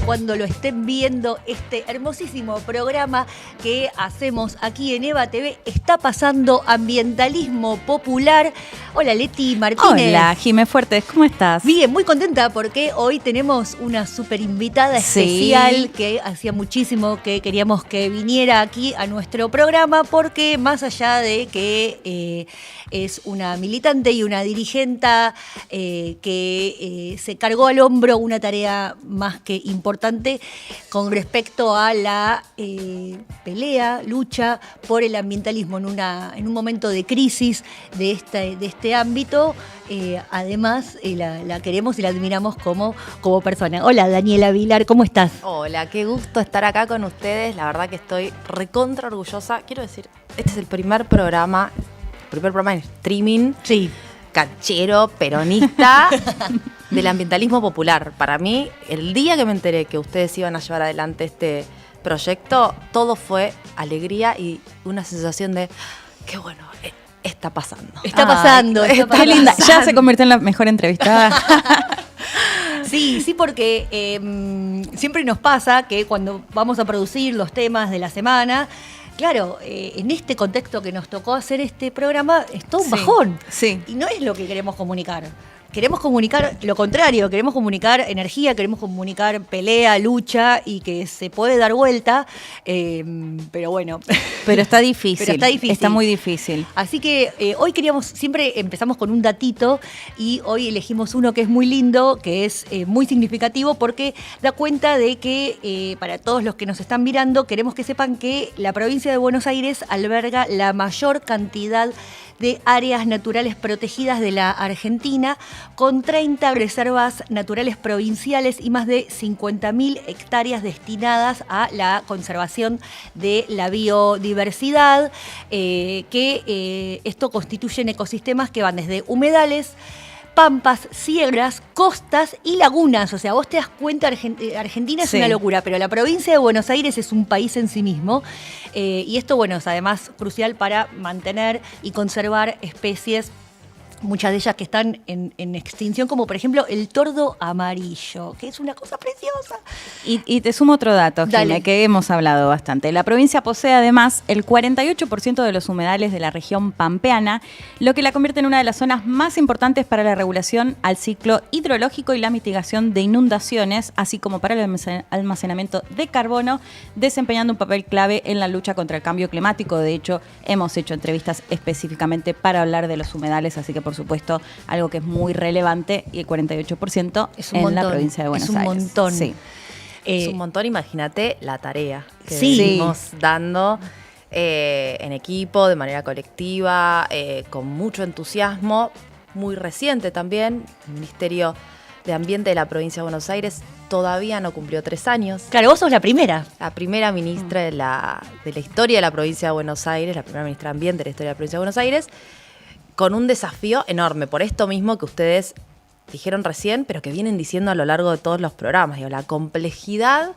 cuando lo estén viendo, este hermosísimo programa que hacemos aquí en EVA TV. Está pasando Ambientalismo Popular. Hola, Leti Martínez. Hola, Jimé Fuertes, ¿cómo estás? Bien, muy contenta porque hoy tenemos una súper invitada especial que hacía muchísimo que queríamos que viniera aquí a nuestro programa, porque más allá de que es una militante y una dirigenta que se cargó al hombro una tarea más que importante con respecto a la pelea, lucha por el ambientalismo en un momento de crisis de este ámbito. Además, la queremos y la admiramos como persona. Hola, Daniela Vilar, ¿cómo estás? Hola, qué gusto estar acá con ustedes. La verdad que estoy recontra orgullosa. Quiero decir, este es el primer programa en streaming, sí, canchero, peronista, del ambientalismo popular. Para mí, el día que me enteré que ustedes iban a llevar adelante este proyecto, todo fue alegría y una sensación de, qué bueno, está pasando. Está pasando. Qué linda, ya se convirtió en la mejor entrevistada. Sí, porque siempre nos pasa que cuando vamos a producir los temas de la semana, claro, en este contexto que nos tocó hacer este programa, es todo un bajón. Sí. Y no es lo que queremos comunicar. Queremos comunicar lo contrario, queremos comunicar energía, queremos comunicar pelea, lucha y que se puede dar vuelta, pero bueno. Pero está difícil. Está muy difícil. Así que hoy siempre empezamos con un datito y hoy elegimos uno que es muy lindo, que es muy significativo porque da cuenta de que para todos los que nos están mirando, queremos que sepan que la provincia de Buenos Aires alberga la mayor cantidad de áreas naturales protegidas de la Argentina, con 30 reservas naturales provinciales y más de 50.000 hectáreas destinadas a la conservación de la biodiversidad, que esto constituyen ecosistemas que van desde humedales, pampas, sierras, costas y lagunas. O sea, vos te das cuenta, Argentina es una locura, pero la provincia de Buenos Aires es un país en sí mismo. Y esto, bueno, es además crucial para mantener y conservar especies, muchas de ellas que están en extinción, como por ejemplo el tordo amarillo, que es una cosa preciosa. Y te sumo otro dato, Gina, que hemos hablado bastante. La provincia posee además el 48% de los humedales de la región pampeana, lo que la convierte en una de las zonas más importantes para la regulación al ciclo hidrológico y la mitigación de inundaciones, así como para el almacenamiento de carbono, desempeñando un papel clave en la lucha contra el cambio climático. De hecho, hemos hecho entrevistas específicamente para hablar de los humedales, así que por supuesto, algo que es muy relevante, y el 48% es un en montón, la provincia de Buenos Aires. Es un montón. Sí. Es un montón, imagínate la tarea que Sí. venimos dando en equipo, de manera colectiva, con mucho entusiasmo, muy reciente también. El Ministerio de Ambiente de la provincia de Buenos Aires todavía no cumplió 3 años. Claro, vos sos la primera. La primera ministra de la historia de la provincia de Buenos Aires, la primera ministra de Ambiente de la historia de la provincia de Buenos Aires, con un desafío enorme, por esto mismo que ustedes dijeron recién, pero que vienen diciendo a lo largo de todos los programas, digo, la complejidad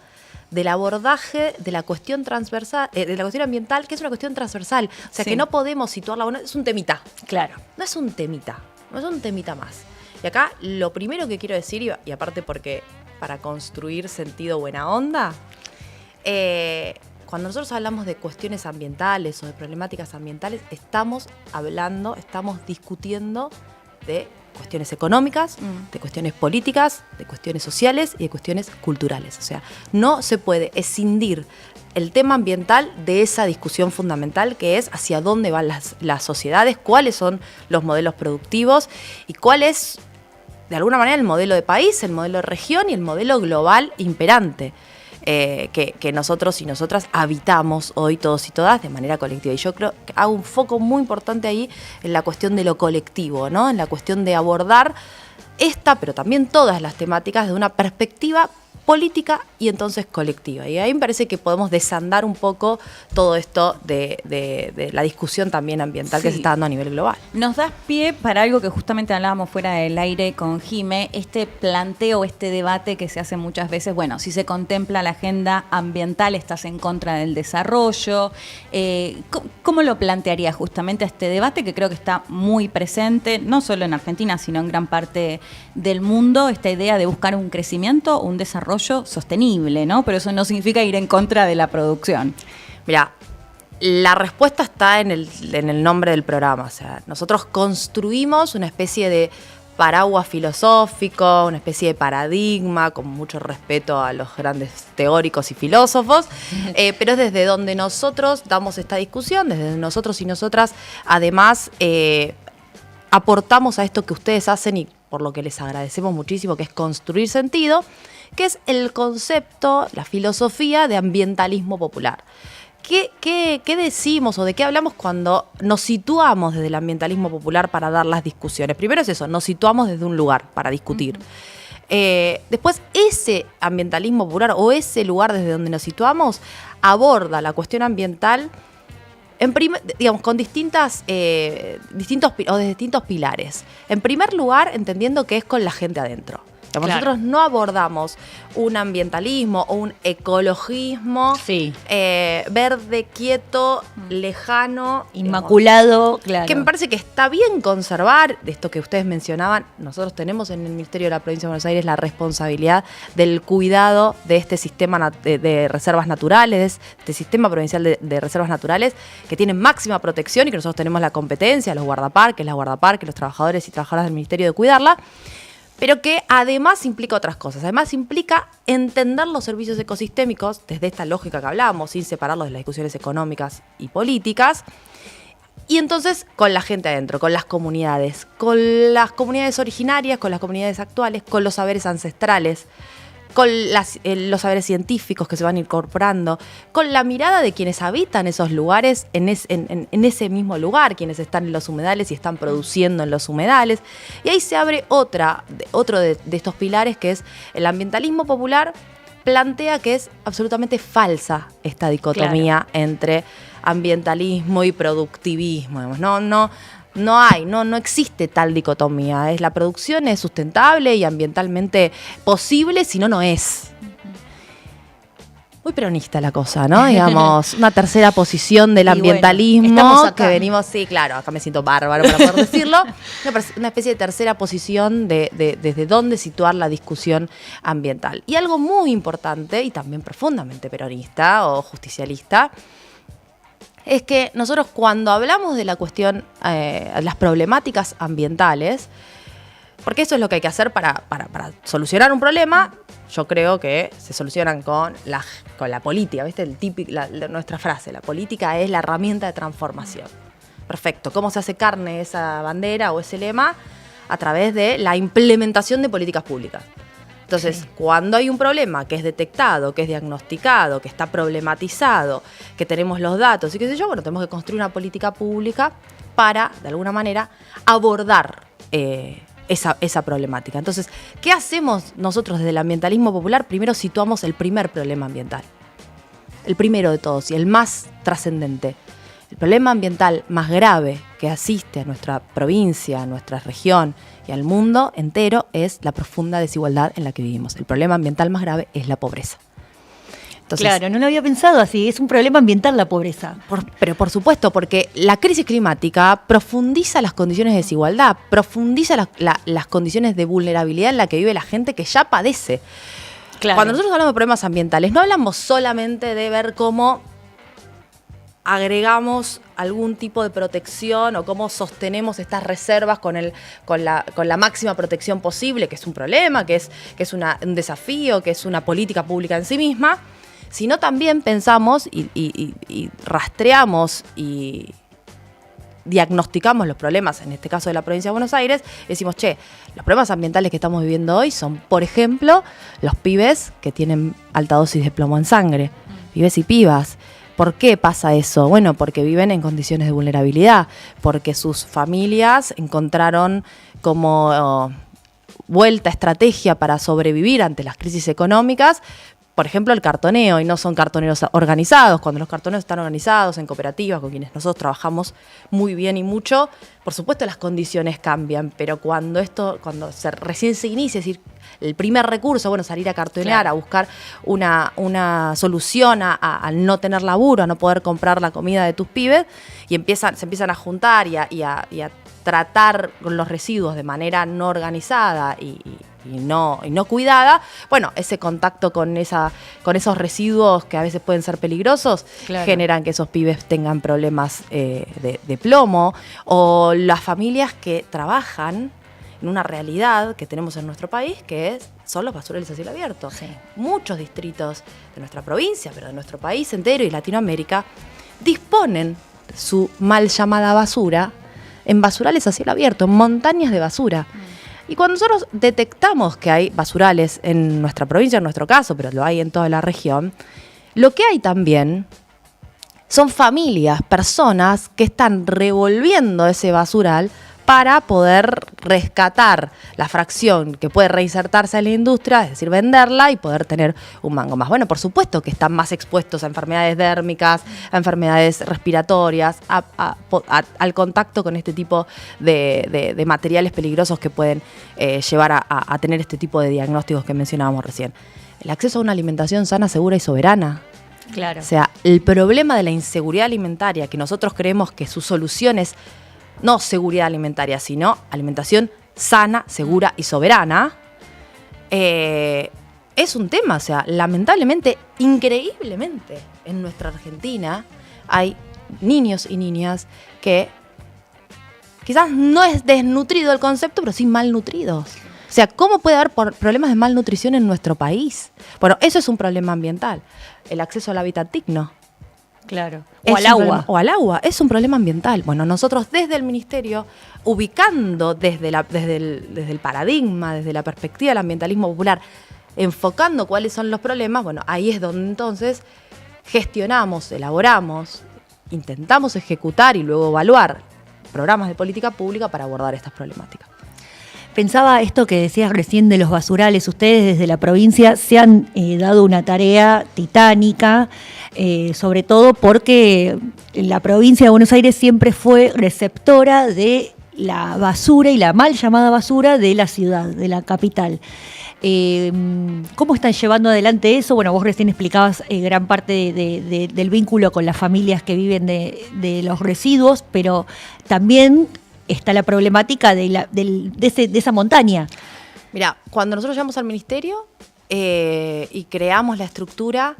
del abordaje de la cuestión transversal, de la cuestión ambiental, que es una cuestión transversal. O sea, que no podemos situarla, bueno, es un temita. Claro. No es un temita más. Y acá lo primero que quiero decir, y aparte porque para construir sentido buena onda, cuando nosotros hablamos de cuestiones ambientales o de problemáticas ambientales, estamos discutiendo de cuestiones económicas, de cuestiones políticas, de cuestiones sociales y de cuestiones culturales. O sea, no se puede escindir el tema ambiental de esa discusión fundamental que es hacia dónde van las sociedades, cuáles son los modelos productivos y cuál es, de alguna manera, el modelo de país, el modelo de región y el modelo global imperante. Que nosotros y nosotras habitamos hoy todos y todas de manera colectiva. Y yo creo que hago un foco muy importante ahí en la cuestión de lo colectivo, ¿no? En la cuestión de abordar esta, pero también todas las temáticas de una perspectiva política y entonces colectiva. Y ahí me parece que podemos desandar un poco todo esto de la discusión también ambiental que se está dando a nivel global. Nos das pie para algo que justamente hablábamos fuera del aire con Jime, este planteo, este debate que se hace muchas veces. Bueno, si se contempla la agenda ambiental, estás en contra del desarrollo. ¿Cómo lo plantearía justamente este debate que creo que está muy presente, no solo en Argentina, sino en gran parte del mundo, esta idea de buscar un crecimiento, un desarrollo desarrollo sostenible, ¿no? Pero eso no significa ir en contra de la producción. Mira, la respuesta está en el nombre del programa. O sea, nosotros construimos una especie de paraguas filosófico, una especie de paradigma, con mucho respeto a los grandes teóricos y filósofos, pero es desde donde nosotros damos esta discusión, desde nosotros y nosotras, además, aportamos a esto que ustedes hacen y por lo que les agradecemos muchísimo, que es construir sentido, que es el concepto, la filosofía de ambientalismo popular. ¿Qué decimos o de qué hablamos cuando nos situamos desde el ambientalismo popular para dar las discusiones? Primero es eso, nos situamos desde un lugar para discutir. Después, ese ambientalismo popular o ese lugar desde donde nos situamos aborda la cuestión ambiental digamos, con distintos pilares. En primer lugar, entendiendo que es con la gente adentro. Claro. Nosotros no abordamos un ambientalismo o un ecologismo verde, quieto, lejano, inmaculado, claro. Que me parece que está bien conservar, de esto que ustedes mencionaban. Nosotros tenemos en el Ministerio de la Provincia de Buenos Aires la responsabilidad del cuidado de este sistema de reservas naturales, este sistema provincial de reservas naturales, que tiene máxima protección y que nosotros tenemos la competencia, los guardaparques, los trabajadores y trabajadoras del Ministerio de cuidarla, pero que además implica otras cosas. Además implica entender los servicios ecosistémicos desde esta lógica que hablábamos, sin separarlos de las discusiones económicas y políticas. Y entonces con la gente adentro, con las comunidades originarias, con las comunidades actuales, con los saberes ancestrales, con los saberes científicos que se van incorporando, con la mirada de quienes habitan esos lugares en ese mismo lugar, quienes están en los humedales y están produciendo en los humedales. Y ahí se abre otro de estos pilares, que es el ambientalismo popular. Plantea que es absolutamente falsa esta dicotomía entre ambientalismo y productivismo. Digamos. No existe tal dicotomía. La producción es sustentable y ambientalmente posible, si no, no es. Muy peronista la cosa, ¿no? Digamos, una tercera posición del ambientalismo, bueno, que venimos, sí, claro, acá me siento bárbaro para poder decirlo, una especie de tercera posición desde dónde situar la discusión ambiental. Y algo muy importante y también profundamente peronista o justicialista, es que nosotros cuando hablamos de la cuestión, las problemáticas ambientales, porque eso es lo que hay que hacer para solucionar un problema, yo creo que se solucionan con la política, ¿viste? Nuestra frase, la política es la herramienta de transformación. Perfecto. ¿Cómo se hace carne esa bandera o ese lema? A través de la implementación de políticas públicas. Entonces, cuando hay un problema que es detectado, que es diagnosticado, que está problematizado, que tenemos los datos y qué sé yo, bueno, tenemos que construir una política pública para, de alguna manera, abordar esa problemática. Entonces, ¿qué hacemos nosotros desde el ambientalismo popular? Primero situamos el primer problema ambiental, el primero de todos y el más trascendente. El problema ambiental más grave que asiste a nuestra provincia, a nuestra región y al mundo entero es la profunda desigualdad en la que vivimos. El problema ambiental más grave es la pobreza. Entonces, claro, no lo había pensado así, es un problema ambiental la pobreza. Pero por supuesto, porque la crisis climática profundiza las condiciones de desigualdad, profundiza las condiciones de vulnerabilidad en la que vive la gente que ya padece. Claro. Cuando nosotros hablamos de problemas ambientales, no hablamos solamente de ver cómo agregamos algún tipo de protección o cómo sostenemos estas reservas con la máxima protección posible, que es un problema, que es un desafío, que es una política pública en sí misma, sino también pensamos y rastreamos y diagnosticamos los problemas, en este caso de la provincia de Buenos Aires, y decimos, los problemas ambientales que estamos viviendo hoy son, por ejemplo, los pibes que tienen alta dosis de plomo en sangre, pibes y pibas. ¿Por qué pasa eso? Bueno, porque viven en condiciones de vulnerabilidad, porque sus familias encontraron como estrategia para sobrevivir ante las crisis económicas, por ejemplo, el cartoneo, y no son cartoneros organizados. Cuando los cartoneros están organizados en cooperativas, con quienes nosotros trabajamos muy bien y mucho, por supuesto las condiciones cambian, pero cuando recién se inicia, es decir, el primer recurso, salir a cartonear, a buscar una solución al no tener laburo, a no poder comprar la comida de tus pibes, y se empiezan a juntar y a tratar con los residuos de manera no organizada y no cuidada, bueno, ese contacto con esos residuos que a veces pueden ser peligrosos, generan que esos pibes tengan problemas de plomo, o las familias que trabajan en una realidad que tenemos en nuestro país, que son los basurales a cielo abierto. Sí. Muchos distritos de nuestra provincia, pero de nuestro país entero y Latinoamérica, disponen su mal llamada basura en basurales a cielo abierto, en montañas de basura. Y cuando nosotros detectamos que hay basurales en nuestra provincia, en nuestro caso, pero lo hay en toda la región, lo que hay también son familias, personas que están revolviendo ese basural para poder rescatar la fracción que puede reinsertarse en la industria, es decir, venderla y poder tener un mango más. Bueno, por supuesto que están más expuestos a enfermedades dérmicas, a enfermedades respiratorias, al contacto con este tipo de materiales peligrosos que pueden llevar a tener este tipo de diagnósticos que mencionábamos recién. El acceso a una alimentación sana, segura y soberana. Claro. O sea, el problema de la inseguridad alimentaria, que nosotros creemos que su solución es no seguridad alimentaria, sino alimentación sana, segura y soberana, es un tema. O sea, lamentablemente, increíblemente, en nuestra Argentina hay niños y niñas que quizás no es desnutrido el concepto, pero sí malnutridos. O sea, ¿cómo puede haber problemas de malnutrición en nuestro país? Bueno, eso es un problema ambiental. El acceso al hábitat digno. Claro. O al agua. O al agua. Es un problema ambiental. Bueno, nosotros desde el Ministerio, ubicando desde el paradigma, desde la perspectiva del ambientalismo popular, enfocando cuáles son los problemas, bueno, ahí es donde entonces gestionamos, elaboramos, intentamos ejecutar y luego evaluar programas de política pública para abordar estas problemáticas. Pensaba esto que decías recién de los basurales. Ustedes desde la provincia se han dado una tarea titánica, sobre todo porque la provincia de Buenos Aires siempre fue receptora de la basura y la mal llamada basura de la ciudad, de la capital. ¿Cómo están llevando adelante eso? Bueno, vos recién explicabas gran parte del vínculo con las familias que viven de los residuos, pero también está la problemática de esa montaña. Mira, cuando nosotros llegamos al ministerio y creamos la estructura,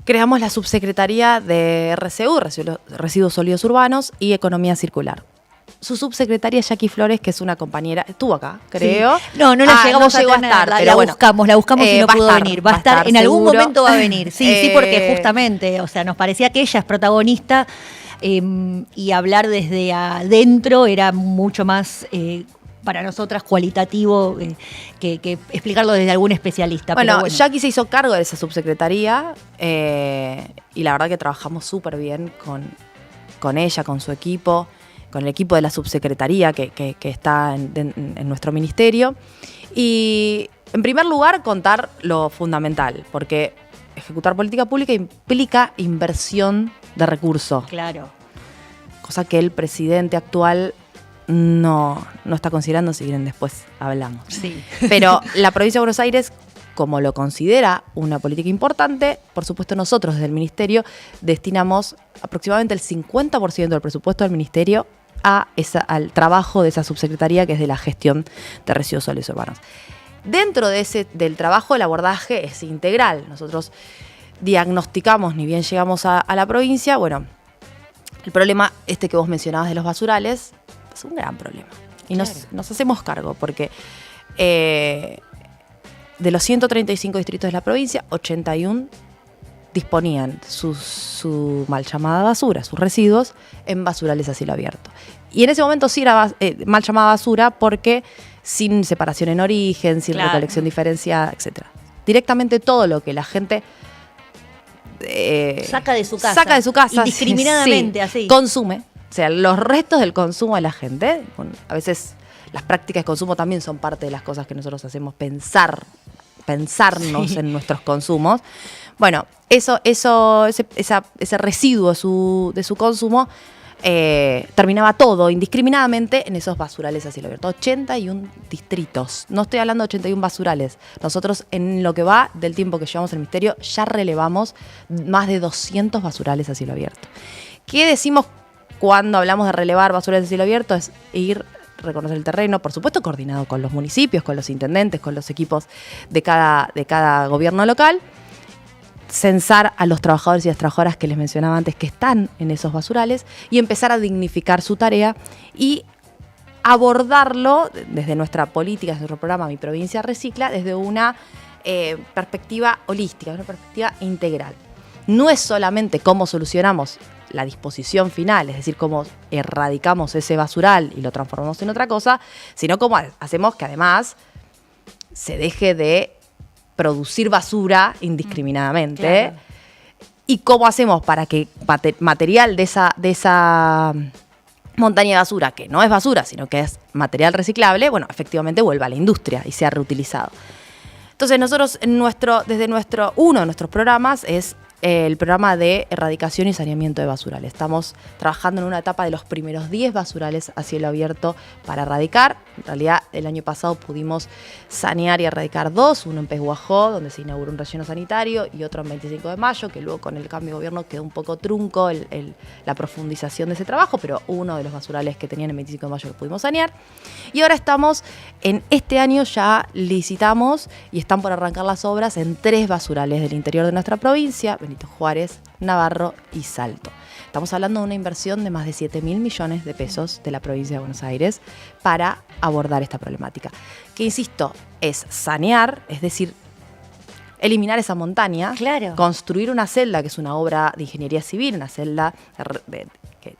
creamos la subsecretaría de RSU, Residuos Sólidos Urbanos, y Economía Circular. Su subsecretaria Jackie Flores, que es una compañera, estuvo acá, creo. Sí. No la llegamos a estar, pero bueno, la buscamos y no pudo venir. Va a estar, en algún momento va a venir. Sí, porque justamente, o sea, nos parecía que ella es protagonista. Y hablar desde adentro era mucho más para nosotras cualitativo que explicarlo desde algún especialista. Bueno, Jackie se hizo cargo de esa subsecretaría y la verdad que trabajamos súper bien con ella, con su equipo, con el equipo de la subsecretaría que está en nuestro ministerio. Y en primer lugar, contar lo fundamental, porque ejecutar política pública implica inversión de recursos. Claro. Cosa que el presidente actual no está considerando, si bien después hablamos. Sí. Pero la provincia de Buenos Aires, como lo considera una política importante, por supuesto nosotros desde el ministerio destinamos aproximadamente el 50% del presupuesto del ministerio al trabajo de esa subsecretaría, que es de la gestión de residuos sólidos urbanos. Dentro del trabajo, el abordaje es integral. Nosotros diagnosticamos, ni bien llegamos a la provincia, bueno, el problema que vos mencionabas de los basurales es un gran problema. Y claro, nos hacemos cargo, porque de los 135 distritos de la provincia, 81 disponían su mal llamada basura, sus residuos, en basurales a cielo abierto. Y en ese momento sí era mal llamada basura porque sin separación en origen, sin recolección diferenciada, etc. Directamente todo lo que la gente saca de su casa. Indiscriminadamente, así. Consume. O sea, los restos del consumo de la gente, bueno, a veces las prácticas de consumo también son parte de las cosas que nosotros hacemos, pensarnos en nuestros consumos. Bueno, ese residuo de su consumo terminaba todo indiscriminadamente en esos basurales a cielo abierto. 81 distritos. No estoy hablando de 81 basurales. Nosotros, en lo que va del tiempo que llevamos en el ministerio, ya relevamos más de 200 basurales a cielo abierto. ¿Qué decimos cuando hablamos de relevar basurales a cielo abierto? Es ir reconocer el terreno, por supuesto coordinado con los municipios, con los intendentes, con los equipos de cada gobierno local, censar a los trabajadores y las trabajadoras que les mencionaba antes que están en esos basurales y empezar a dignificar su tarea y abordarlo desde nuestra política, desde nuestro programa Mi Provincia Recicla, desde una perspectiva holística, una perspectiva integral. No es solamente cómo solucionamos la disposición final, es decir, cómo erradicamos ese basural y lo transformamos en otra cosa, sino cómo hacemos que además se deje de producir basura indiscriminadamente. Claro. Y cómo hacemos para que material de esa montaña de basura, que no es basura, sino que es material reciclable, bueno, efectivamente vuelva a la industria y sea reutilizado. Entonces nosotros, desde uno de nuestros programas es el programa de erradicación y saneamiento de basurales. Estamos trabajando en una etapa de los primeros 10 basurales a cielo abierto para erradicar. En realidad, el año pasado pudimos sanear y erradicar 2, uno en Pez Guajó, donde se inauguró un relleno sanitario, y otro en 25 de mayo, que luego con el cambio de gobierno quedó un poco trunco la profundización de ese trabajo, pero uno de los basurales que tenían en 25 de mayo lo pudimos sanear. Y ahora estamos, en este año ya licitamos y están por arrancar las obras en 3 basurales del interior de nuestra provincia, Benito Juárez, Navarro y Salto. Estamos hablando de una inversión de más de 7.000 millones de pesos de la provincia de Buenos Aires para abordar esta problemática. Que, insisto, es sanear, es decir, eliminar esa montaña, claro, construir una celda, que es una obra de ingeniería civil, una celda que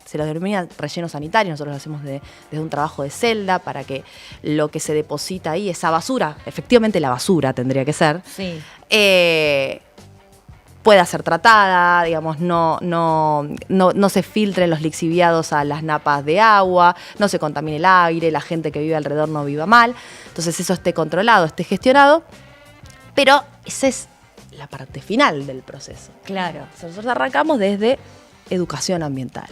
se lo denomina relleno sanitario. Nosotros lo hacemos desde un trabajo de celda para que lo que se deposita ahí, esa basura, efectivamente la basura tendría que ser, sí, pueda ser tratada, digamos, no se filtren los lixiviados a las napas de agua, no se contamine el aire, la gente que vive alrededor no viva mal. Entonces eso esté controlado, esté gestionado, pero esa es la parte final del proceso. claro. Nosotros arrancamos desde educación ambiental,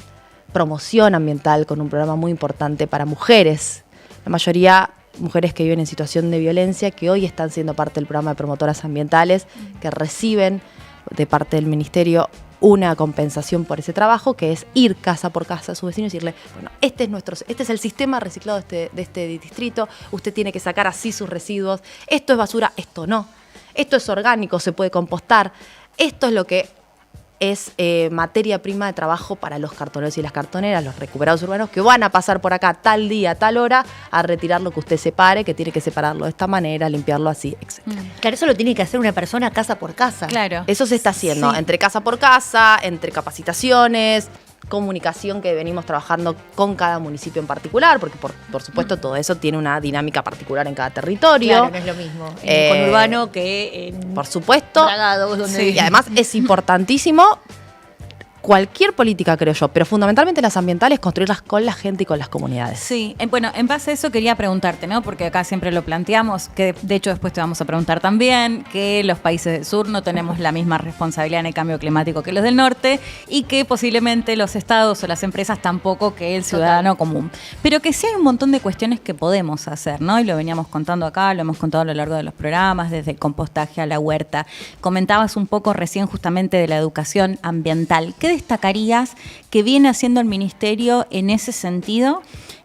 promoción ambiental, con un programa muy importante para mujeres, la mayoría mujeres que viven en situación de violencia, que hoy están siendo parte del programa de promotoras ambientales, que reciben de parte del ministerio una compensación por ese trabajo, que es ir casa por casa a su vecino y decirle, bueno, este es el sistema reciclado de este distrito, usted tiene que sacar así sus residuos, esto es basura, esto no, esto es orgánico, se puede compostar, esto es lo que es materia prima de trabajo para los cartoneros y las cartoneras, los recuperados urbanos, que van a pasar por acá tal día, tal hora, a retirar lo que usted separe, que tiene que separarlo de esta manera, limpiarlo así, etc. Claro, eso lo tiene que hacer una persona casa por casa. Claro. Eso se está haciendo, Sí. entre casa por casa, entre capacitaciones, comunicación que venimos trabajando con cada municipio en particular, porque por supuesto todo eso tiene una dinámica particular en cada territorio. Claro, no es lo mismo en conurbano que en Por supuesto. Bragados, donde Sí. Y además es importantísimo cualquier política, creo yo, pero fundamentalmente las ambientales, construirlas con la gente y con las comunidades. Sí, bueno, en base a eso quería preguntarte, ¿no? Porque acá siempre lo planteamos, que de hecho después te vamos a preguntar también, que los países del sur no tenemos la misma responsabilidad en el cambio climático que los del norte y que posiblemente los estados o las empresas tampoco que el ciudadano común. Pero que sí hay un montón de cuestiones que podemos hacer, ¿no? Y lo veníamos contando acá, lo hemos contado a lo largo de los programas, desde el compostaje a la huerta. Comentabas un poco recién justamente de la educación ambiental. ¿Qué destacarías que viene haciendo el ministerio en ese sentido?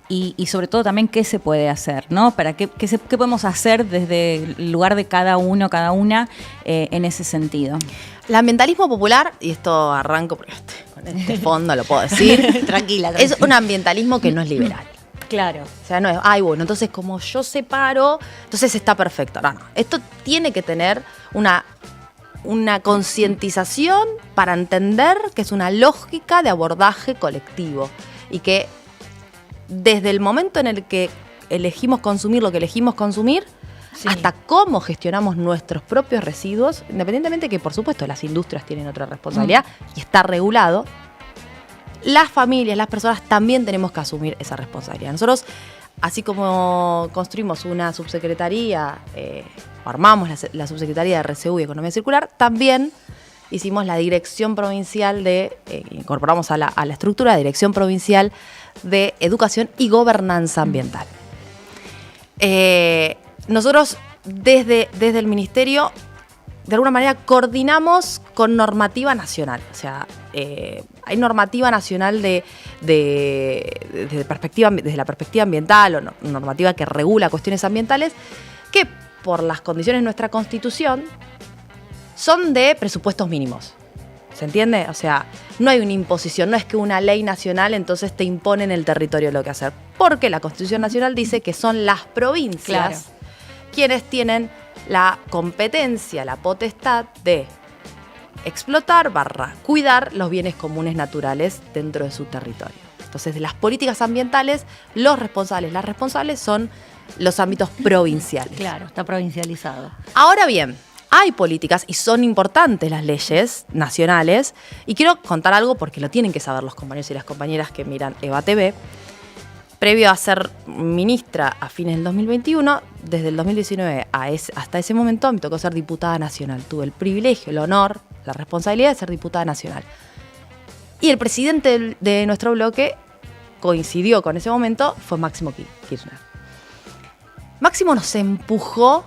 Y sobre todo también qué se puede hacer, ¿no? Para qué podemos hacer desde el lugar de cada uno, cada una, en ese sentido. El ambientalismo popular, y esto arranco porque con este fondo lo puedo decir, tranquila. es un ambientalismo que no es liberal. Claro. O sea, no es, ay, bueno, entonces como yo separo, entonces está perfecto. No. Esto tiene que tener una concientización para entender que es una lógica de abordaje colectivo y que desde el momento en el que elegimos consumir lo que elegimos consumir, sí, hasta cómo gestionamos nuestros propios residuos, independientemente que, por supuesto, las industrias tienen otra responsabilidad y está regulado, las familias, las personas también tenemos que asumir esa responsabilidad. Nosotros, así como construimos una subsecretaría, armamos la subsecretaría de RCU y Economía Circular, también hicimos la dirección provincial incorporamos a la estructura de Dirección Provincial de Educación y Gobernanza Ambiental. Nosotros desde el Ministerio, de alguna manera, coordinamos con normativa nacional. O sea, hay normativa nacional desde la perspectiva ambiental, o normativa que regula cuestiones ambientales, que por las condiciones de nuestra Constitución son de presupuestos mínimos. ¿Se entiende? O sea, no hay una imposición, no es que una ley nacional entonces te impone en el territorio lo que hacer. Porque la Constitución Nacional dice que son las provincias quienes tienen la competencia, la potestad de explotar / cuidar los bienes comunes naturales dentro de su territorio. Entonces, de las políticas ambientales, las responsables son los ámbitos provinciales. Claro, está provincializado. Ahora bien, hay políticas y son importantes las leyes nacionales, y quiero contar algo porque lo tienen que saber los compañeros y las compañeras que miran EVA TV. Previo a ser ministra a fines del 2021, desde el 2019 hasta ese momento me tocó ser diputada nacional. Tuve el privilegio, el honor, la responsabilidad de ser diputada nacional. Y el presidente de nuestro bloque coincidió con ese momento, fue Máximo Kirchner. Máximo nos empujó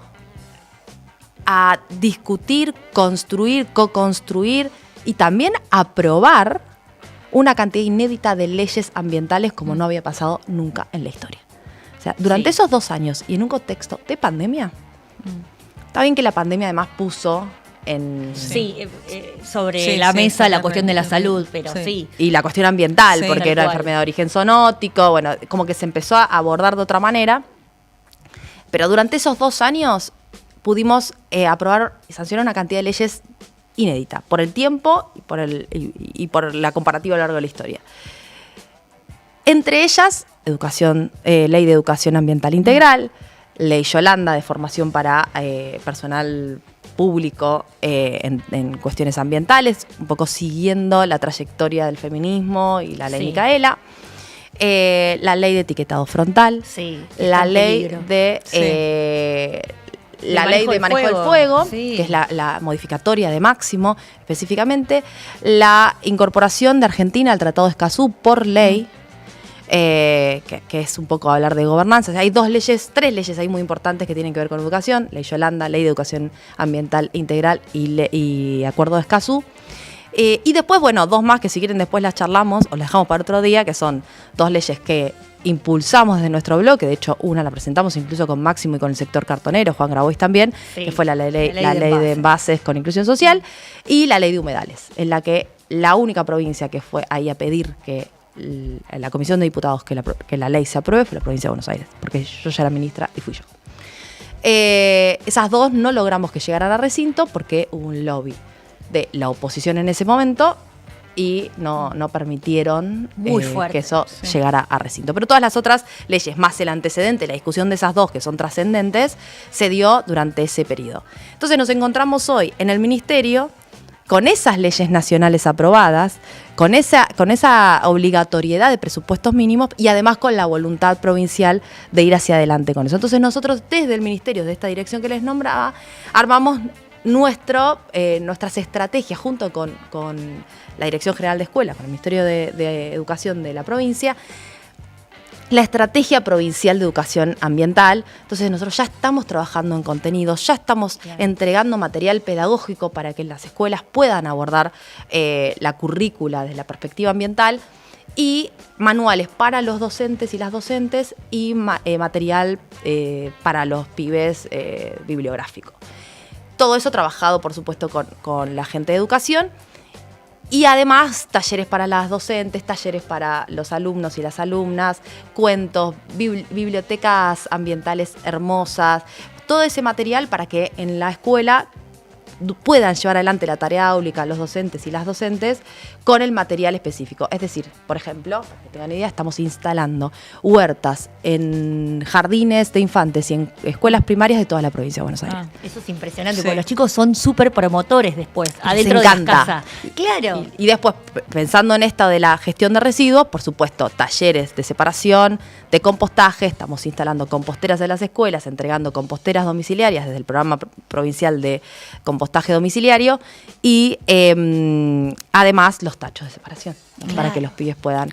a discutir, construir, co-construir y también aprobar una cantidad inédita de leyes ambientales como no había pasado nunca en la historia. O sea, durante esos 2 años y en un contexto de pandemia, está bien que la pandemia además puso sobre la mesa la cuestión de la salud, pero sí. Y la cuestión ambiental, porque era enfermedad de origen zoonótico, bueno, como que se empezó a abordar de otra manera. Pero durante esos 2 años pudimos aprobar y sancionar una cantidad de leyes inédita, por el tiempo y por la comparativa a lo largo de la historia. Entre ellas, ley de educación ambiental integral, ley Yolanda de formación para personal público en cuestiones ambientales, un poco siguiendo la trayectoria del feminismo y la ley Micaela. La ley de etiquetado frontal, la ley de manejo del fuego, que es la modificatoria de Máximo, específicamente, la incorporación de Argentina al Tratado de Escazú por ley, que es un poco hablar de gobernanza. O sea, hay 3 leyes ahí muy importantes que tienen que ver con educación: ley Yolanda, ley de educación ambiental integral y acuerdo de Escazú. Y después, 2 más que si quieren después las charlamos o las dejamos para otro día, que son 2 leyes que impulsamos desde nuestro bloque. De hecho, una la presentamos incluso con Máximo y con el sector cartonero, Juan Grabois también, que fue la ley de envases con inclusión social, y la ley de humedales, en la que la única provincia que fue ahí a pedir que la Comisión de Diputados que la ley se apruebe fue la provincia de Buenos Aires, porque yo ya era ministra y fui yo. Esas 2 no logramos que llegaran a recinto porque hubo un lobby de la oposición en ese momento y no permitieron que eso llegara a recinto. Pero todas las otras leyes, más el antecedente, la discusión de esas 2 que son trascendentes, se dio durante ese periodo. Entonces nos encontramos hoy en el ministerio con esas leyes nacionales aprobadas, con esa obligatoriedad de presupuestos mínimos y además con la voluntad provincial de ir hacia adelante con eso. Entonces nosotros desde el ministerio, de esta dirección que les nombraba, armamos nuestras estrategias junto con la Dirección General de Escuelas, con el Ministerio de Educación de la provincia, la estrategia provincial de educación ambiental. Entonces nosotros ya estamos trabajando en contenidos, ya estamos entregando material pedagógico para que las escuelas puedan abordar la currícula desde la perspectiva ambiental, y manuales para los docentes y las docentes y material para los pibes bibliográfico. Todo eso trabajado, por supuesto, con la gente de educación. Y además, talleres para las docentes, talleres para los alumnos y las alumnas, cuentos, bibliotecas ambientales hermosas. Todo ese material para que en la escuela puedan llevar adelante la tarea áulica los docentes y las docentes con el material específico. Es decir, por ejemplo, para que tengan idea, estamos instalando huertas en jardines de infantes y en escuelas primarias de toda la provincia de Buenos Aires. Eso es impresionante, porque los chicos son súper promotores después, adentro de la casa. Claro. Y después, pensando en esto de la gestión de residuos, por supuesto, talleres de separación, de compostaje. Estamos instalando composteras en las escuelas, entregando composteras domiciliarias desde el programa provincial de compostaje domiciliario y además los tachos de separación, para que los pibes puedan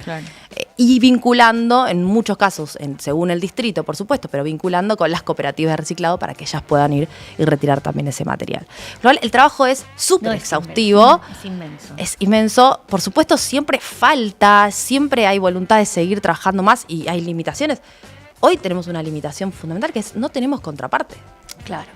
y vinculando, en muchos casos, según el distrito, por supuesto, pero vinculando con las cooperativas de reciclado para que ellas puedan ir y retirar también ese material. El trabajo es súper exhaustivo. Es inmenso. Es inmenso. Por supuesto, siempre falta, siempre hay voluntad de seguir trabajando más y hay limitaciones. Hoy tenemos una limitación fundamental que es no tenemos contraparte. Claro.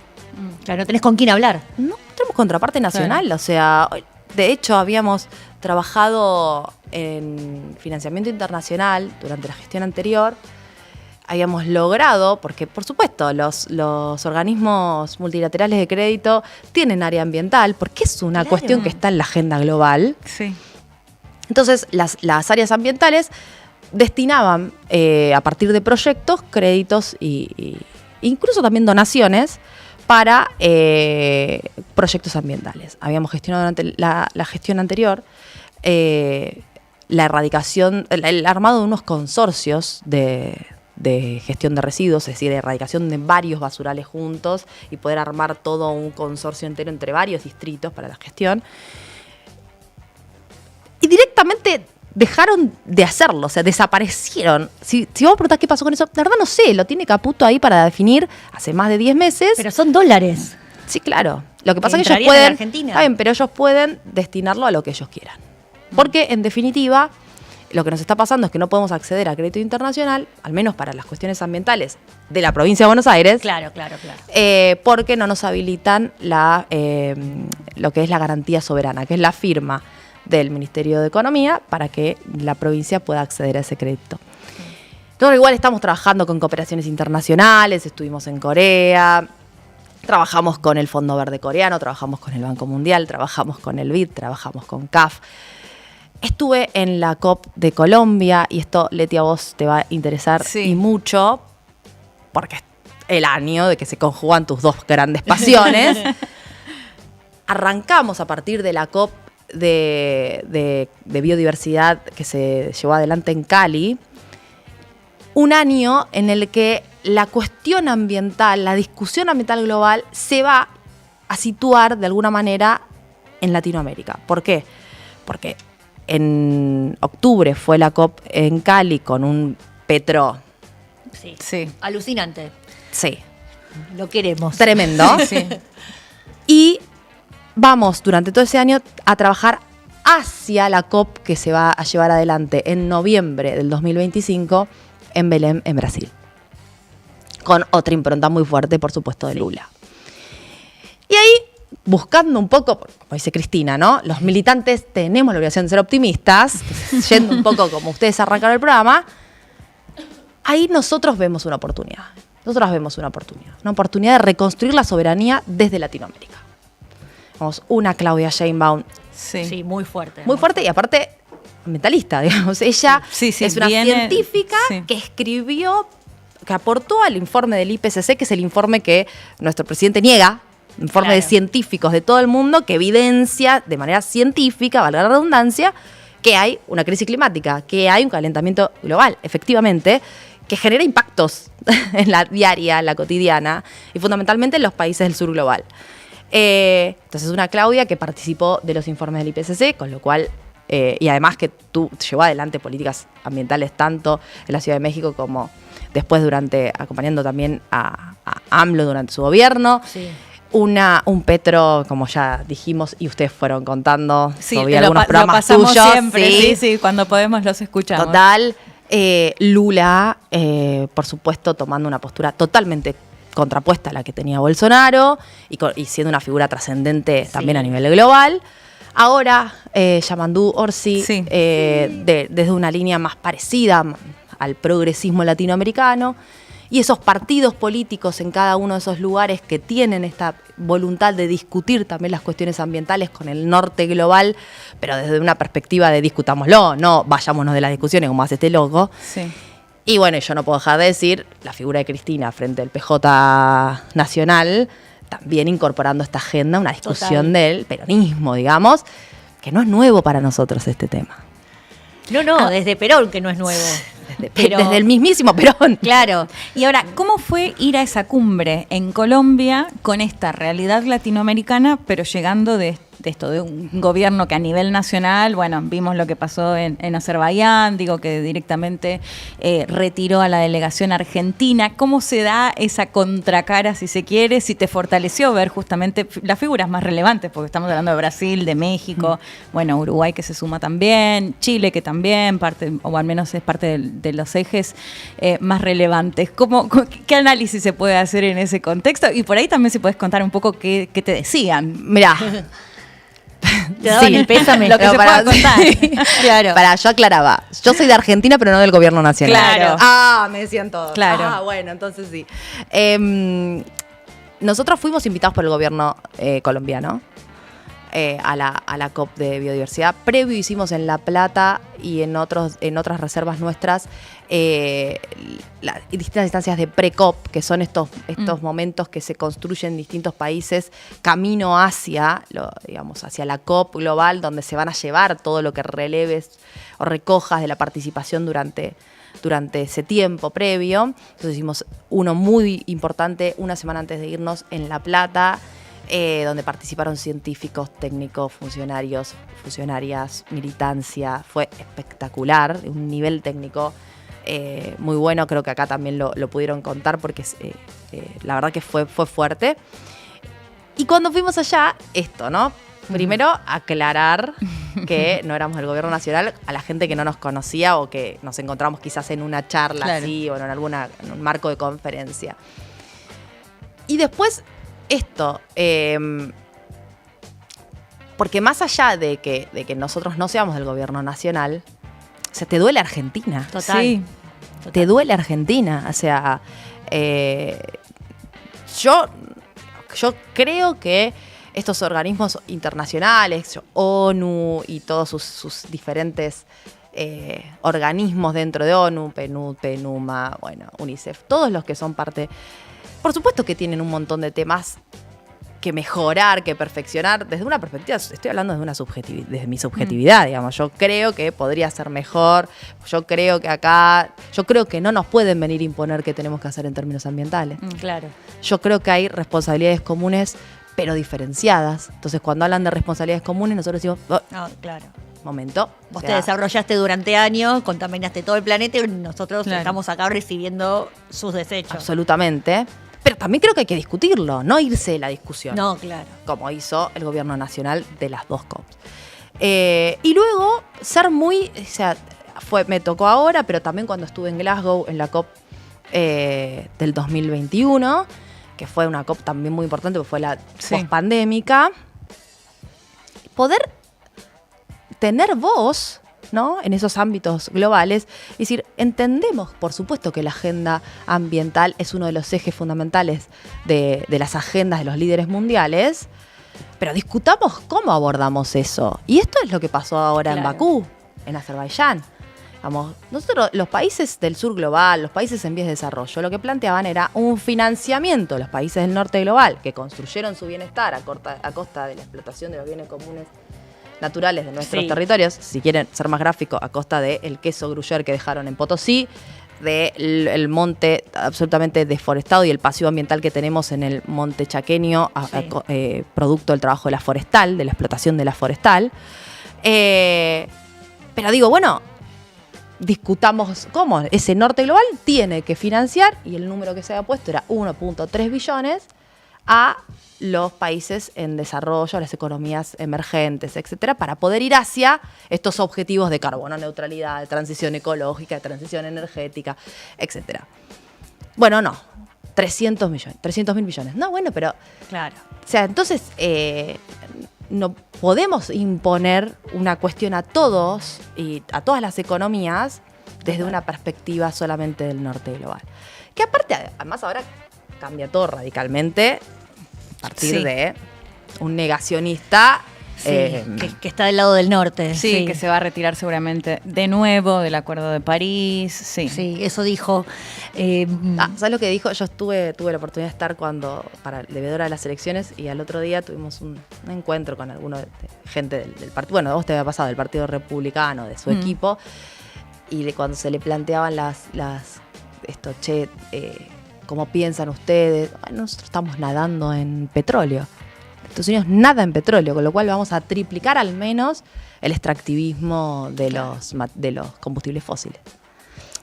Claro, no tenés con quién hablar. No tenemos contraparte nacional. Claro. O sea, de hecho, habíamos trabajado en financiamiento internacional durante la gestión anterior. Habíamos logrado, porque por supuesto los organismos multilaterales de crédito tienen área ambiental, porque es una cuestión que está en la agenda global. Sí. Entonces, las áreas ambientales destinaban, a partir de proyectos, créditos e incluso también donaciones para proyectos ambientales. Habíamos gestionado durante la gestión anterior la erradicación, el armado de unos consorcios de gestión de residuos, es decir, de erradicación de varios basurales juntos y poder armar todo un consorcio entero entre varios distritos para la gestión. Y directamente dejaron de hacerlo, o sea, desaparecieron. Si vos me preguntás qué pasó con eso, la verdad no sé, lo tiene Caputo ahí para definir hace más de 10 meses. Pero son dólares. Sí, claro. Lo que pasa es que ellos pueden, está bien, pero ellos pueden destinarlo a lo que ellos quieran. Porque, en definitiva, lo que nos está pasando es que no podemos acceder a crédito internacional, al menos para las cuestiones ambientales de la provincia de Buenos Aires. Claro. Porque no nos habilitan lo que es la garantía soberana, que es la firma del Ministerio de Economía para que la provincia pueda acceder a ese crédito. Entonces, igual estamos trabajando con cooperaciones internacionales, estuvimos en Corea, trabajamos con el Fondo Verde Coreano, trabajamos con el Banco Mundial, trabajamos con el BID, trabajamos con CAF. Estuve en la COP de Colombia y esto, Leti, a vos te va a interesar y mucho, porque es el año de que se conjugan tus dos grandes pasiones. Arrancamos a partir de la COP de biodiversidad que se llevó adelante en Cali, un año en el que la cuestión ambiental, la discusión ambiental global se va a situar de alguna manera en Latinoamérica. ¿Por qué? Porque en octubre fue la COP en Cali con un petro. Sí. Alucinante. Sí. Lo queremos. Tremendo. Sí. Y vamos durante todo ese año a trabajar hacia la COP que se va a llevar adelante en noviembre del 2025 en Belém, en Brasil. Con otra impronta muy fuerte, por supuesto, de Lula. Y ahí, buscando un poco, como dice Cristina, ¿no? Los militantes tenemos la obligación de ser optimistas, yendo un poco como ustedes arrancaron el programa, ahí nosotros vemos una oportunidad. Nosotros vemos una oportunidad de reconstruir la soberanía desde Latinoamérica. Vamos, una Claudia Sheinbaum. Sí, muy fuerte. Muy fuerte y aparte ambientalista, digamos. Ella es una científica que escribió, que aportó al informe del IPCC, que es el informe que nuestro presidente niega, informe de científicos de todo el mundo que evidencia de manera científica, valga la redundancia, que hay una crisis climática, que hay un calentamiento global, efectivamente, que genera impactos en la diaria, en la cotidiana, y fundamentalmente en los países del sur global. Entonces, una Claudia que participó de los informes del IPCC, con lo cual, y además que llevó adelante políticas ambientales tanto en la Ciudad de México como después acompañando también a AMLO durante su gobierno. Sí. Un petro, como ya dijimos, y ustedes fueron contando, algunos programas tuyos. Siempre, sí, cuando podemos los escuchamos. Total. Lula, por supuesto, tomando una postura totalmente contrapuesta a la que tenía Bolsonaro y siendo una figura trascendente también a nivel global. Ahora, Yamandu Orsi, desde una línea más parecida al progresismo latinoamericano, y esos partidos políticos en cada uno de esos lugares que tienen esta voluntad de discutir también las cuestiones ambientales con el norte global, pero desde una perspectiva de discutámoslo, no vayámonos de las discusiones como hace este loco. Sí. Y bueno, yo no puedo dejar de decir la figura de Cristina frente al PJ nacional, también incorporando esta agenda, una discusión del peronismo, digamos, que no es nuevo para nosotros este tema. No, desde Perón que no es nuevo. Desde el mismísimo Perón. Claro. Y ahora, ¿cómo fue ir a esa cumbre en Colombia con esta realidad latinoamericana, pero llegando de esto, de un gobierno que a nivel nacional, bueno, vimos lo que pasó en Azerbaiyán, digo que directamente retiró a la delegación argentina. ¿Cómo se da esa contracara, si se quiere, si te fortaleció ver justamente las figuras más relevantes? Porque estamos hablando de Brasil, de México, bueno, Uruguay que se suma también, Chile que también, parte, o al menos es parte de los ejes más relevantes. ¿Qué análisis se puede hacer en ese contexto? Y por ahí también si puedes contar un poco qué te decían. Mirá. Te daban el pésame. Lo que se pueda contar. Claro. Yo aclaraba. Yo soy de Argentina, pero no del gobierno nacional. Claro. Me decían todos. Claro. Bueno, entonces sí. Nosotros fuimos invitados por el gobierno colombiano a la COP de biodiversidad. Previo hicimos en La Plata y en otras reservas nuestras distintas instancias de pre-COP, que son estos momentos que se construyen en distintos países camino hacia la COP global, donde se van a llevar todo lo que releves o recojas de la participación durante ese tiempo previo. Entonces hicimos uno muy importante una semana antes de irnos en La Plata, donde participaron científicos, técnicos, funcionarios, funcionarias, militancia. Fue espectacular, un nivel técnico muy bueno. Creo que acá también lo pudieron contar porque la verdad que fue fuerte. Y cuando fuimos allá, esto, ¿no? Primero, aclarar que no éramos del gobierno nacional a la gente que no nos conocía o que nos encontramos quizás en una charla así o en un marco de conferencia. Y después, esto, porque más allá de que nosotros no seamos del gobierno nacional, o sea, te duele Argentina. Total. Sí. Total. Te duele Argentina. O sea, yo creo que estos organismos internacionales, ONU y todos sus diferentes organismos dentro de ONU, PNUD, PNUMA, bueno, UNICEF, todos los que son parte, por supuesto que tienen un montón de temas que mejorar, que perfeccionar, desde una perspectiva, estoy hablando desde mi subjetividad, digamos. Yo creo que podría ser mejor, yo creo que no nos pueden venir a imponer qué tenemos que hacer en términos ambientales. Claro. Yo creo que hay responsabilidades comunes, pero diferenciadas. Entonces, cuando hablan de responsabilidades comunes, nosotros decimos, Claro. momento. Vos te desarrollaste durante años, contaminaste todo el planeta y nosotros estamos acá recibiendo sus desechos. Absolutamente. Pero también creo que hay que discutirlo, no irse de la discusión. No, claro. Como hizo el gobierno nacional de las dos COPs. Y luego, ser muy... O sea, me tocó ahora, pero también cuando estuve en Glasgow, en la COP del 2021, que fue una COP también muy importante, porque fue la pospandémica. Poder tener voz, ¿no?, en esos ámbitos globales. Es decir, entendemos, por supuesto, que la agenda ambiental es uno de los ejes fundamentales de las agendas de los líderes mundiales, pero discutamos cómo abordamos eso. Y esto es lo que pasó ahora en Bakú, en Azerbaiyán. Vamos, nosotros, los países del sur global, los países en vías de desarrollo, lo que planteaban era un financiamiento de los países del norte global que construyeron su bienestar a costa de la explotación de los bienes comunes naturales de nuestros territorios, si quieren ser más gráficos, a costa del queso gruyère que dejaron en Potosí, del monte absolutamente deforestado y el pasivo ambiental que tenemos en el monte chaqueño, producto del trabajo de la forestal, de la explotación de la forestal. Pero digo, bueno, discutamos cómo ese norte global tiene que financiar, y el número que se había puesto era 1.3 billones a los países en desarrollo, a las economías emergentes, etcétera, para poder ir hacia estos objetivos de carbono neutralidad, de transición ecológica, de transición energética, etcétera. Bueno, no, 300 mil millones. No, bueno, pero... Claro. O sea, entonces no podemos imponer una cuestión a todos y a todas las economías desde una perspectiva solamente del norte global. Que aparte, además ahora cambia todo radicalmente a partir de un negacionista que está del lado del norte. Sí, que se va a retirar seguramente de nuevo del Acuerdo de París. Sí, eso dijo. ¿Sabes lo que dijo? Yo tuve la oportunidad de estar para devedora de las elecciones, y al otro día tuvimos un encuentro con alguna gente del partido. Bueno, vos te había pasado, del Partido Republicano, de su equipo, y cuando se le planteaban ¿cómo piensan ustedes? Bueno, nosotros estamos nadando en petróleo. Estados Unidos nada en petróleo, con lo cual vamos a triplicar al menos el extractivismo de los combustibles fósiles.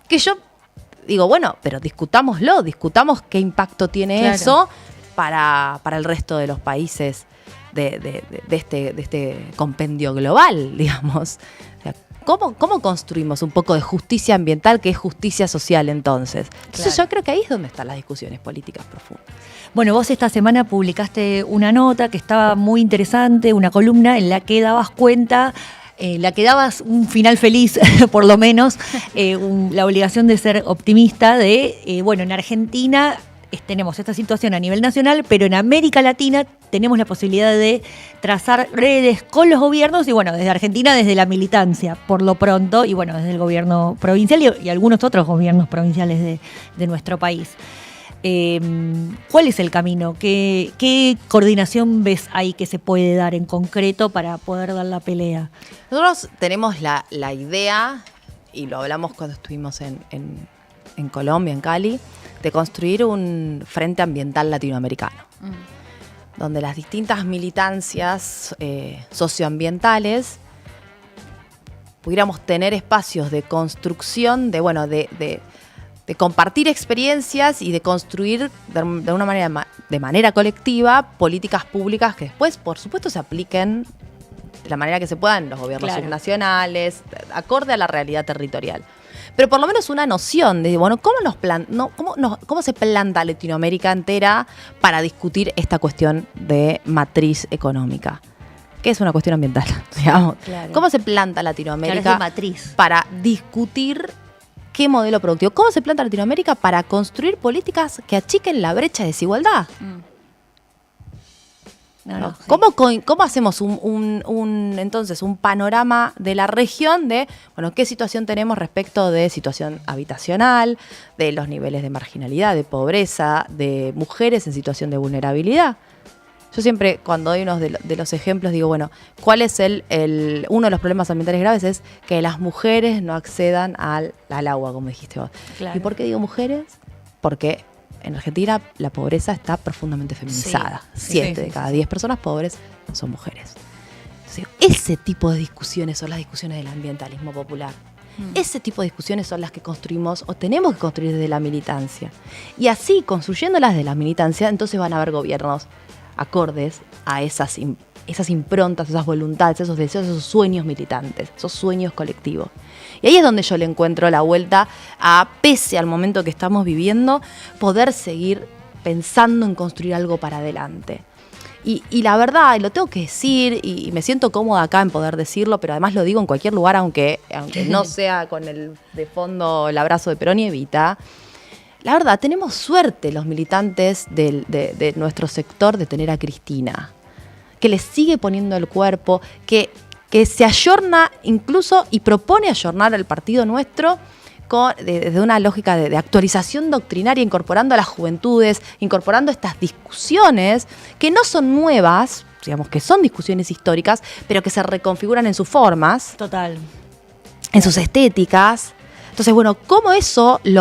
Que yo digo, bueno, pero discutamos qué impacto tiene eso para el resto de los países de este compendio global, digamos. O sea, ¿cómo construimos un poco de justicia ambiental que es justicia social entonces? Entonces yo creo que ahí es donde están las discusiones políticas profundas. Bueno, vos esta semana publicaste una nota que estaba muy interesante, una columna en la que dabas cuenta, la que dabas un final feliz, por lo menos, la obligación de ser optimista bueno, en Argentina tenemos esta situación a nivel nacional, pero en América Latina tenemos la posibilidad de trazar redes con los gobiernos y bueno, desde Argentina, desde la militancia, por lo pronto, y bueno, desde el gobierno provincial y algunos otros gobiernos provinciales de nuestro país. ¿Cuál es el camino? ¿Qué coordinación ves ahí que se puede dar en concreto para poder dar la pelea? Nosotros tenemos la idea, y lo hablamos cuando estuvimos en Colombia, en Cali, de construir un frente ambiental latinoamericano, donde las distintas militancias socioambientales pudiéramos tener espacios de construcción, de compartir experiencias y de construir de manera colectiva políticas públicas que después, por supuesto, se apliquen de la manera que se puedan en los gobiernos subnacionales, acorde a la realidad territorial. Pero por lo menos una noción de, bueno, ¿cómo se planta Latinoamérica entera para discutir esta cuestión de matriz económica? Que es una cuestión ambiental, digamos. Claro. ¿Cómo se planta Latinoamérica para discutir qué modelo productivo? ¿Cómo se planta Latinoamérica para construir políticas que achiquen la brecha de desigualdad? ¿Cómo hacemos entonces un panorama de la región de, bueno, qué situación tenemos respecto de situación habitacional, de los niveles de marginalidad, de pobreza, de mujeres en situación de vulnerabilidad? Yo siempre, cuando doy unos de los ejemplos, digo, bueno, ¿cuál es uno de los problemas ambientales graves? Es que las mujeres no accedan al agua, como dijiste vos. Claro. ¿Y por qué digo mujeres? Porque en Argentina la pobreza está profundamente feminizada. 7 de cada 10 personas pobres son mujeres. Entonces, ese tipo de discusiones son las discusiones del ambientalismo popular. Ese tipo de discusiones son las que construimos o tenemos que construir desde la militancia. Y así, construyéndolas desde la militancia, entonces van a haber gobiernos acordes a esas improntas, esas voluntades, esos deseos, esos sueños militantes, esos sueños colectivos. Y ahí es donde yo le encuentro la vuelta a, pese al momento que estamos viviendo, poder seguir pensando en construir algo para adelante. Y la verdad, y lo tengo que decir, y me siento cómoda acá en poder decirlo, pero además lo digo en cualquier lugar, aunque no sea con de fondo el abrazo de Perón y Evita. La verdad, tenemos suerte los militantes de nuestro sector de tener a Cristina, que le sigue poniendo el cuerpo, que se ayorna incluso y propone ayornar al partido nuestro desde una lógica de actualización doctrinaria, incorporando a las juventudes, incorporando estas discusiones que no son nuevas, digamos que son discusiones históricas, pero que se reconfiguran en sus formas. Total. En sus estéticas. Entonces, bueno, ¿cómo eso de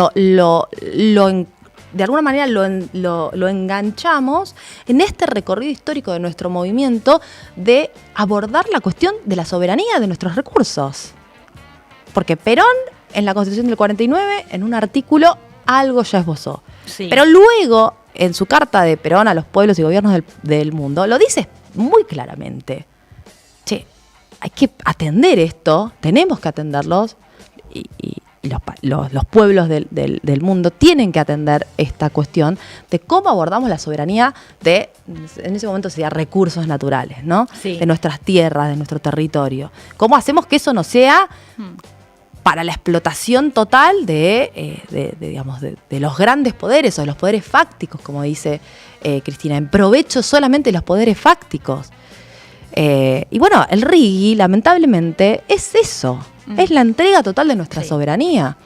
alguna manera lo enganchamos en este recorrido histórico de nuestro movimiento de abordar la cuestión de la soberanía de nuestros recursos? Porque Perón, en la Constitución del 49, en un artículo, algo ya esbozó. Sí. Pero luego, en su carta de Perón a los pueblos y gobiernos del mundo, lo dice muy claramente. Che, hay que atender esto, tenemos que atenderlos, y los pueblos del mundo tienen que atender esta cuestión de cómo abordamos la soberanía en ese momento sería recursos naturales, ¿no? Sí. De nuestras tierras, de nuestro territorio. ¿Cómo hacemos que eso no sea para la explotación total de los grandes poderes o de los poderes fácticos, como dice Cristina, en provecho solamente de los poderes fácticos? Y bueno, el RIGI, lamentablemente, es eso. Es la entrega total de nuestra soberanía.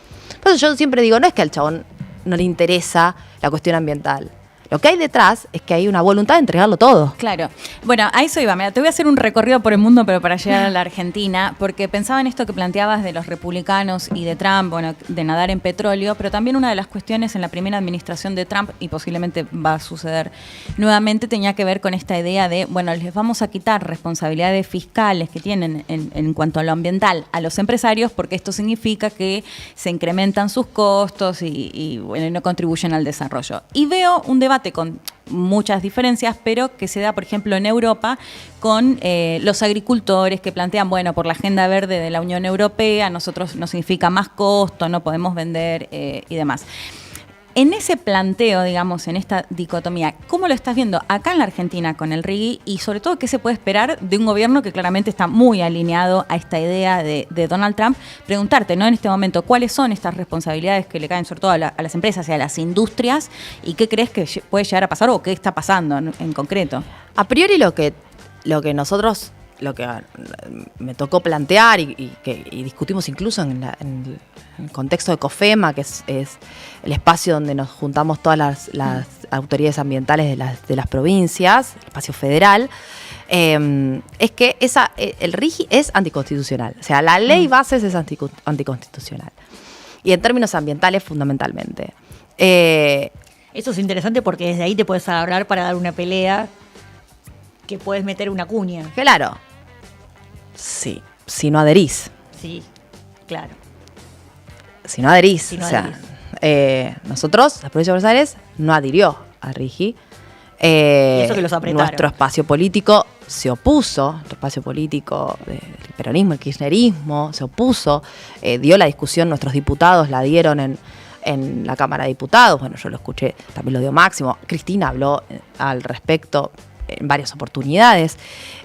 Por eso yo siempre digo, no es que al chabón no le interesa la cuestión ambiental. Lo que hay detrás es que hay una voluntad de entregarlo todo. Claro. Bueno, a eso iba. Mira, te voy a hacer un recorrido por el mundo, pero para llegar a la Argentina, porque pensaba en esto que planteabas de los republicanos y de Trump, bueno, de nadar en petróleo, pero también una de las cuestiones en la primera administración de Trump, y posiblemente va a suceder nuevamente, tenía que ver con esta idea de, bueno, les vamos a quitar responsabilidades fiscales que tienen en cuanto a lo ambiental a los empresarios, porque esto significa que se incrementan sus costos y bueno, no contribuyen al desarrollo. Y veo un debate con muchas diferencias, pero que se da, por ejemplo, en Europa con los agricultores que plantean, bueno, por la agenda verde de la Unión Europea, nosotros nos significa más costo, no podemos vender y demás. En ese planteo, digamos, en esta dicotomía, ¿cómo lo estás viendo acá en la Argentina con el RIGI? Y sobre todo, ¿qué se puede esperar de un gobierno que claramente está muy alineado a esta idea de Donald Trump? Preguntarte, ¿no? En este momento, ¿cuáles son estas responsabilidades que le caen sobre todo a las empresas y a las industrias? ¿Y qué crees que puede llegar a pasar o qué está pasando en concreto? A priori lo que nosotros, lo que me tocó plantear y discutimos incluso en el contexto de COFEMA, que es el espacio donde nos juntamos todas las autoridades ambientales de las provincias, el espacio federal, es que el RIGI es anticonstitucional. O sea, la ley bases es anticonstitucional. Y en términos ambientales, fundamentalmente. Eso es interesante porque desde ahí te puedes agarrar para dar una pelea que puedes meter una cuña. Claro. Sí, si no adherís. Sí, claro. Si no adherís. Si no o sea, adherís. Nosotros, la provincia de Buenos Aires, no adhirió a RIGI. Y eso que los apretaron. Nuestro espacio político se opuso, nuestro espacio político del peronismo, el kirchnerismo, se opuso, dio la discusión, nuestros diputados la dieron en la Cámara de Diputados, bueno, yo lo escuché, también lo dio Máximo, Cristina habló al respecto en varias oportunidades.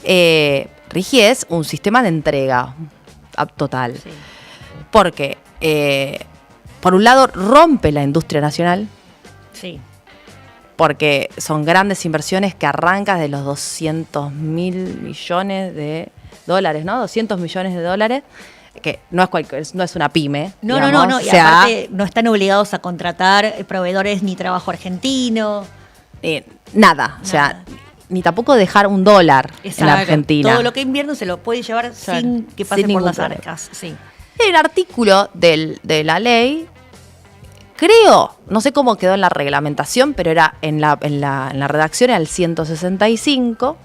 RIGI es un sistema de entrega total, Sí. porque por un lado rompe la industria nacional, Sí. porque son grandes inversiones que arrancan de los 200.000 millones de dólares, ¿no? 200 millones de dólares, que no es una pyme. No, digamos. no. O Y sea, aparte no están obligados a contratar proveedores ni trabajo argentino. nada. O sea, ni tampoco dejar $1 en la Exacto. Argentina. Todo lo que invierno se lo puede llevar sin que pase Sin por ningún las problema. arcas. Sí. El artículo de la ley, creo, no sé cómo quedó en la reglamentación, pero era en la redacción, era el 165,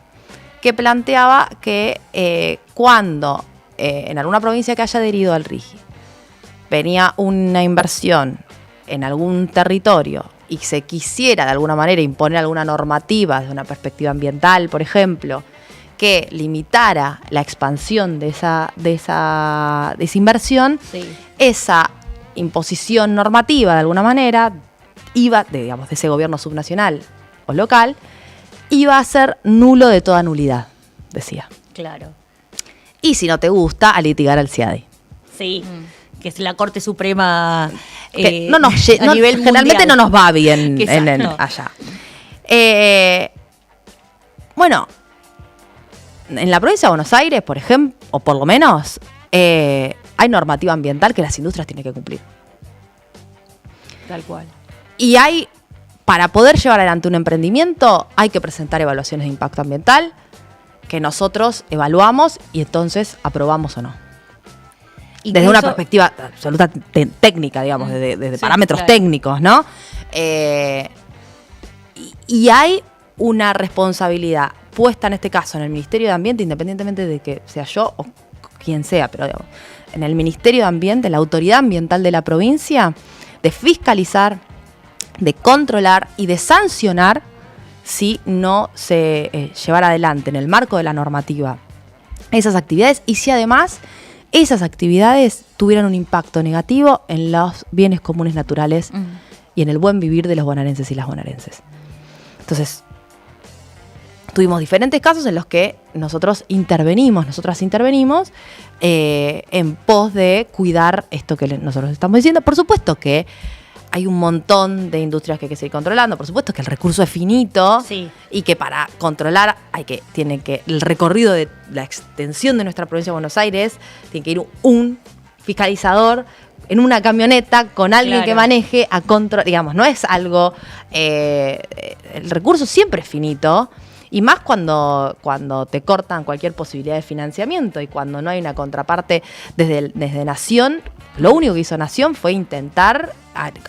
que planteaba que cuando en alguna provincia que haya adherido al RIGI venía una inversión en algún territorio y se quisiera de alguna manera imponer alguna normativa desde una perspectiva ambiental, por ejemplo, que limitara la expansión de esa inversión, Sí. esa imposición normativa de alguna manera iba, de ese gobierno subnacional o local, iba a ser nulo de toda nulidad, decía. Claro. Y si no te gusta, a litigar al CIADI. Sí. Que es la Corte Suprema Que a nivel generalmente mundial. no nos va bien Exacto. allá. Bueno, en la provincia de Buenos Aires, por ejemplo, o por lo menos, hay normativa ambiental que las industrias tienen que cumplir. Tal cual. Y para poder llevar adelante un emprendimiento, hay que presentar evaluaciones de impacto ambiental que nosotros evaluamos y entonces aprobamos o no. Desde Incluso- una perspectiva absoluta técnica, digamos, desde Sí, parámetros claro. técnicos, ¿no? Y hay una responsabilidad puesta en este caso en el Ministerio de Ambiente, independientemente de que sea yo o quien sea, pero digamos, en el Ministerio de Ambiente, la autoridad ambiental de la provincia, de fiscalizar, de controlar y de sancionar si no se llevara adelante en el marco de la normativa esas actividades y si además esas actividades tuvieran un impacto negativo en los bienes comunes naturales y en el buen vivir de los bonaerenses y las bonaerenses. Entonces, tuvimos diferentes casos en los que nosotras intervenimos en pos de cuidar esto que nosotros estamos diciendo. Por supuesto que hay un montón de industrias que hay que seguir controlando, por supuesto que el recurso es finito Sí. y que para controlar el recorrido de la extensión de nuestra provincia de Buenos Aires tiene que ir un fiscalizador en una camioneta con alguien Claro. que maneje a control, digamos, no es algo, el recurso siempre es finito, y más cuando te cortan cualquier posibilidad de financiamiento y cuando no hay una contraparte desde Nación. Lo único que hizo Nación fue intentar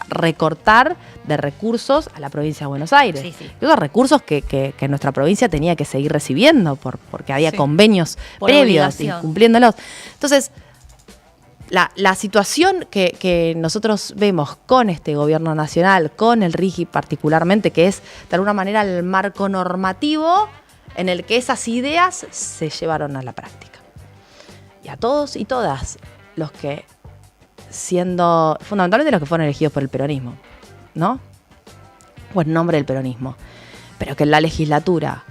recortar de recursos a la provincia de Buenos Aires. Sí, sí. Esos recursos que nuestra provincia tenía que seguir recibiendo porque había Sí. convenios Por previos obligación. incumpliéndolos. Entonces, la situación que nosotros vemos con este gobierno nacional, con el RIGI particularmente, que es de alguna manera el marco normativo en el que esas ideas se llevaron a la práctica. Y a todos y todas los que, fundamentalmente los que fueron elegidos por el peronismo, ¿no? O en nombre del peronismo, pero que en la legislatura,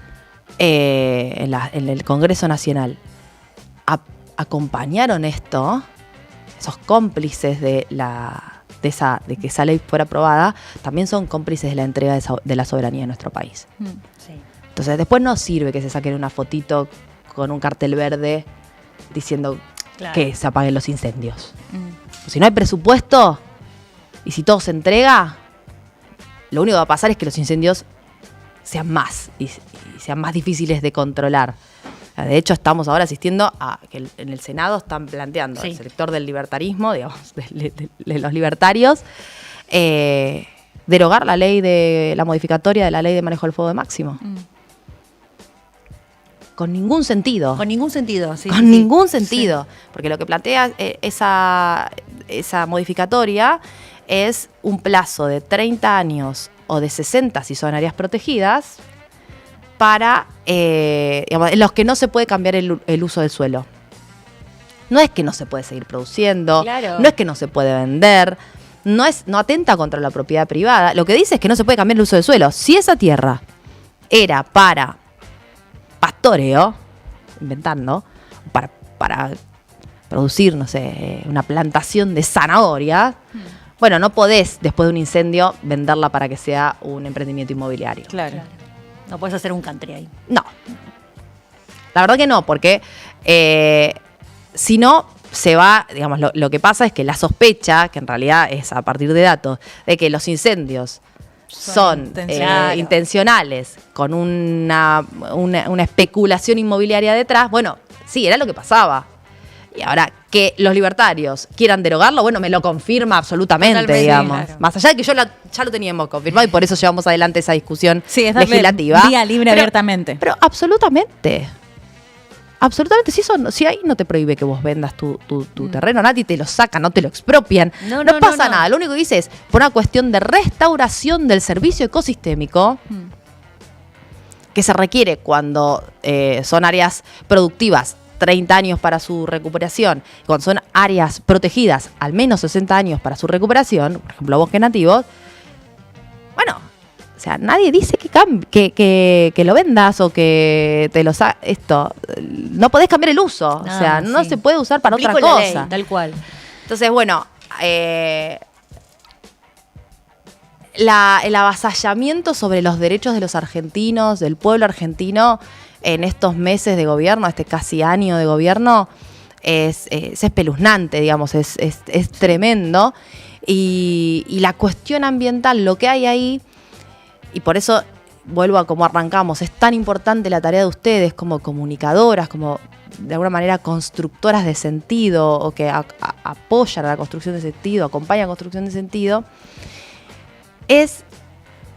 en el Congreso Nacional, acompañaron esto, esos cómplices de que esa ley fuera aprobada, también son cómplices de la entrega de la soberanía de nuestro país. Sí. Entonces, después no sirve que se saquen una fotito con un cartel verde diciendo Claro. que se apaguen los incendios. Si no hay presupuesto y si todo se entrega, lo único que va a pasar es que los incendios sean más y sean más difíciles de controlar. De hecho, estamos ahora asistiendo a que en el Senado están planteando, Sí. el sector del libertarismo, digamos, de los libertarios, derogar la modificatoria de la ley de manejo del fuego de máximo. Con ningún sentido. Con ningún sentido. Sí, Con sí, sí. ningún sentido. Porque lo que plantea esa modificatoria es un plazo de 30 años o de 60 si son áreas protegidas para digamos, en los que no se puede cambiar el uso del suelo. No es que no se puede seguir produciendo, Claro. no es que no se puede vender, no atenta contra la propiedad privada. Lo que dice es que no se puede cambiar el uso del suelo. Si esa tierra era para pastoreo, inventando, para producir, no sé, una plantación de zanahoria, bueno, no podés, después de un incendio, venderla para que sea un emprendimiento inmobiliario. Claro. No puedes hacer un country ahí. No. La verdad que no, porque si no, se va, digamos, lo que pasa es que la sospecha, que en realidad es a partir de datos, de que los incendios son intencionales. intencionales, con una especulación inmobiliaria detrás, bueno, sí, era lo que pasaba. Y ahora, que los libertarios quieran derogarlo, bueno, me lo confirma absolutamente, Totalmente, digamos. claro. Más allá de que ya lo teníamos confirmado y por eso llevamos adelante esa discusión Sí, es darle legislativa. vía libre abiertamente. Pero absolutamente. Absolutamente. Si ahí no te prohíbe que vos vendas tu terreno, nadie te lo saca, no te lo expropian. No, No no, pasa no. nada. Lo único que dice es, por una cuestión de restauración del servicio ecosistémico, que se requiere cuando son áreas productivas, 30 años para su recuperación, y cuando son áreas protegidas, al menos 60 años para su recuperación, por ejemplo, bosques nativos, bueno, o sea, nadie dice que lo vendas o que te lo esto. No podés cambiar el uso, o sea, no sí. se puede usar para Cumplí otra con la ley, cosa. tal cual. Entonces, bueno, el avasallamiento sobre los derechos de los argentinos, del pueblo argentino, en estos meses de gobierno, este casi año de gobierno, es espeluznante, digamos, es tremendo. Y la cuestión ambiental, lo que hay ahí, y por eso vuelvo a cómo arrancamos, es tan importante la tarea de ustedes como comunicadoras, como de alguna manera constructoras de sentido, o que apoyan a la construcción de sentido, acompañan a la construcción de sentido, es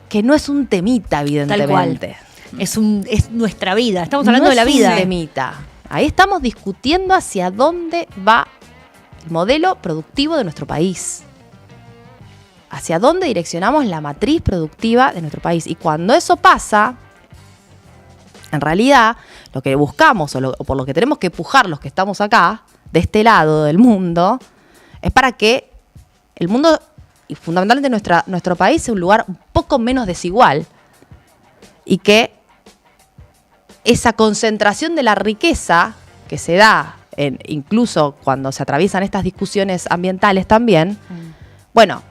que no es un temita, evidentemente. Es nuestra vida. Estamos hablando de la vida. No es un temita. Ahí estamos discutiendo hacia dónde va el modelo productivo de nuestro país. Hacia dónde direccionamos la matriz productiva de nuestro país. Y cuando eso pasa, en realidad, lo que buscamos o por lo que tenemos que pujar los que estamos acá, de este lado del mundo, es para que el mundo, y fundamentalmente nuestro país, sea un lugar un poco menos desigual. Y que esa concentración de la riqueza que se da, incluso cuando se atraviesan estas discusiones ambientales también, bueno,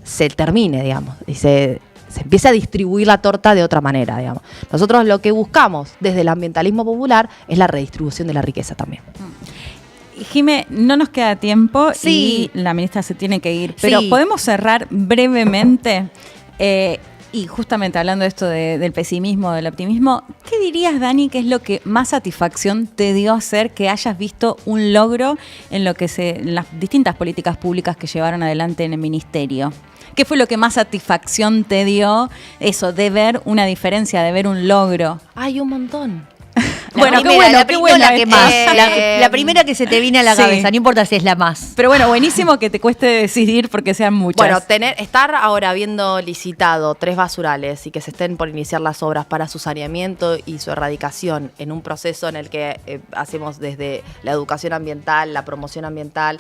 se termine, digamos, y se empiece a distribuir la torta de otra manera, digamos. Nosotros lo que buscamos desde el ambientalismo popular es la redistribución de la riqueza también. Jime, no nos queda tiempo Sí. y la ministra se tiene que ir, pero Sí. podemos cerrar brevemente. Y justamente hablando de esto del pesimismo, del optimismo, ¿qué dirías, Dani, que es lo que más satisfacción te dio hacer que hayas visto un logro en en las distintas políticas públicas que llevaron adelante en el ministerio? ¿Qué fue lo que más satisfacción te dio eso, de ver una diferencia, de ver un logro? Hay un montón. Bueno, primera, qué bueno, la qué primera, bueno. la que más. La primera que se te viene a la Sí. cabeza, no importa si es la más. Pero bueno, buenísimo que te cueste decidir porque sean muchas. Bueno, estar ahora habiendo licitado 3 basurales y que se estén por iniciar las obras para su saneamiento y su erradicación en un proceso en el que hacemos desde la educación ambiental, la promoción ambiental,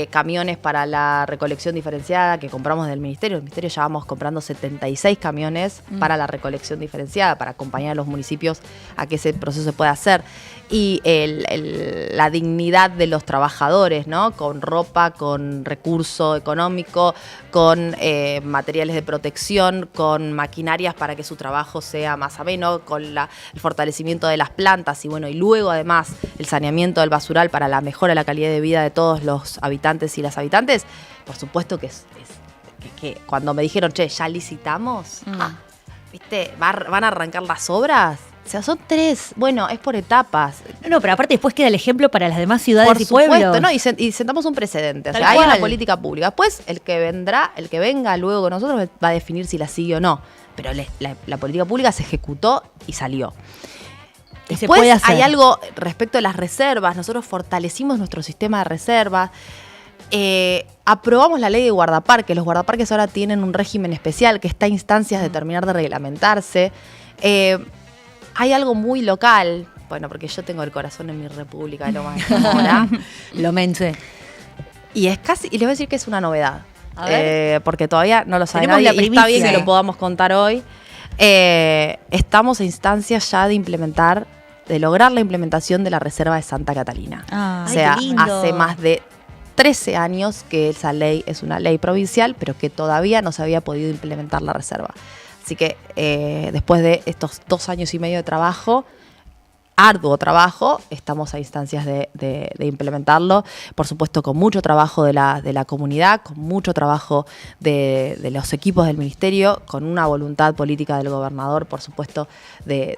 camiones para la recolección diferenciada que compramos del Ministerio. El Ministerio ya vamos comprando 76 camiones para la recolección diferenciada, para acompañar a los municipios a que ese proceso se pueda hacer. Y la dignidad de los trabajadores, ¿no? Con ropa, con recurso económico, con materiales de protección, con maquinarias para que su trabajo sea más ameno, con el fortalecimiento de las plantas y bueno, y luego además el saneamiento del basural para la mejora de la calidad de vida de todos los habitantes y las habitantes. Por supuesto que que cuando me dijeron, che, ¿ya licitamos? ¿Viste? ¿Van a arrancar las obras? O sea, son 3. Bueno, es por etapas. No, pero aparte después queda el ejemplo para las demás ciudades Por y supuesto, pueblos. ¿no? Y sentamos un precedente. O Tal sea, hay una cual. política pública. Después, el que venga luego con nosotros va a definir si la sigue o no. Pero la política pública se ejecutó y salió. Y se Después puede hacer. hay algo respecto a las reservas. Nosotros fortalecimos nuestro sistema de reservas. Aprobamos la ley de guardaparques. Los guardaparques ahora tienen un régimen especial que está a instancias de terminar de reglamentarse. Hay algo muy local, bueno, porque yo tengo el corazón en mi república de Lomas de Zamora, Lomense. y es casi, y les voy a decir que es una novedad, A ver. porque todavía no lo sabe Tenemos nadie, la y está bien primicia. que lo podamos contar hoy. Estamos a instancias ya de lograr la implementación de la Reserva de Santa Catalina. Ah. O sea, Ay, qué lindo. hace más de 13 años que esa ley es una ley provincial, pero que todavía no se había podido implementar la reserva. Así que después de estos 2 años y medio de trabajo, arduo trabajo, estamos a instancias de implementarlo, por supuesto con mucho trabajo de la comunidad, con mucho trabajo de los equipos del ministerio, con una voluntad política del gobernador, por supuesto, de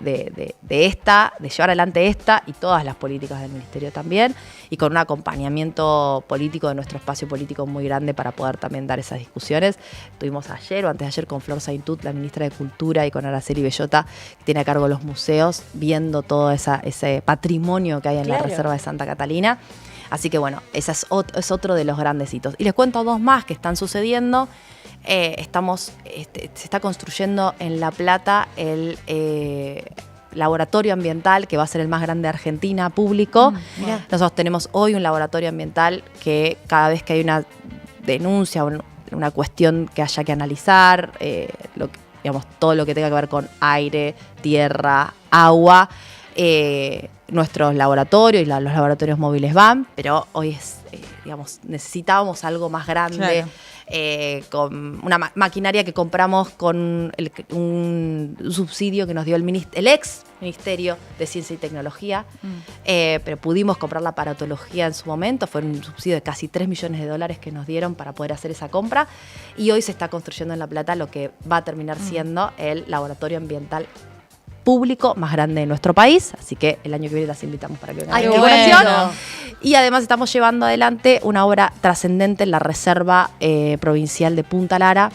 llevar adelante esta y todas las políticas del ministerio también, y con un acompañamiento político de nuestro espacio político muy grande para poder también dar esas discusiones. Estuvimos ayer o antes de ayer con Flor Saintut, la ministra de Cultura, y con Araceli Bellota, que tiene a cargo los museos, viendo todo ese patrimonio que hay en la Reserva de Santa Catalina. Así que bueno, ese es otro de los grandes hitos. Y les cuento 2 más que están sucediendo. Se está construyendo en La Plata el laboratorio ambiental, que va a ser el más grande de Argentina, público. Mirá. Nosotros tenemos hoy un laboratorio ambiental que cada vez que hay una denuncia o una cuestión que haya que analizar, todo lo que tenga que ver con aire, tierra, agua, nuestros laboratorios y los laboratorios móviles van, pero hoy necesitábamos algo más grande. Claro. Con una maquinaria que compramos con un subsidio que nos dio el ex Ministerio de Ciencia y Tecnología, pero pudimos comprar la aparatología en su momento. Fue un subsidio de casi $3 millones que nos dieron para poder hacer esa compra, y hoy se está construyendo en La Plata lo que va a terminar siendo el laboratorio ambiental público más grande de nuestro país, así que el año que viene las invitamos para que vengan a Ay, la qué inauguración. bueno. Y además estamos llevando adelante una obra trascendente en la Reserva Provincial de Punta Lara,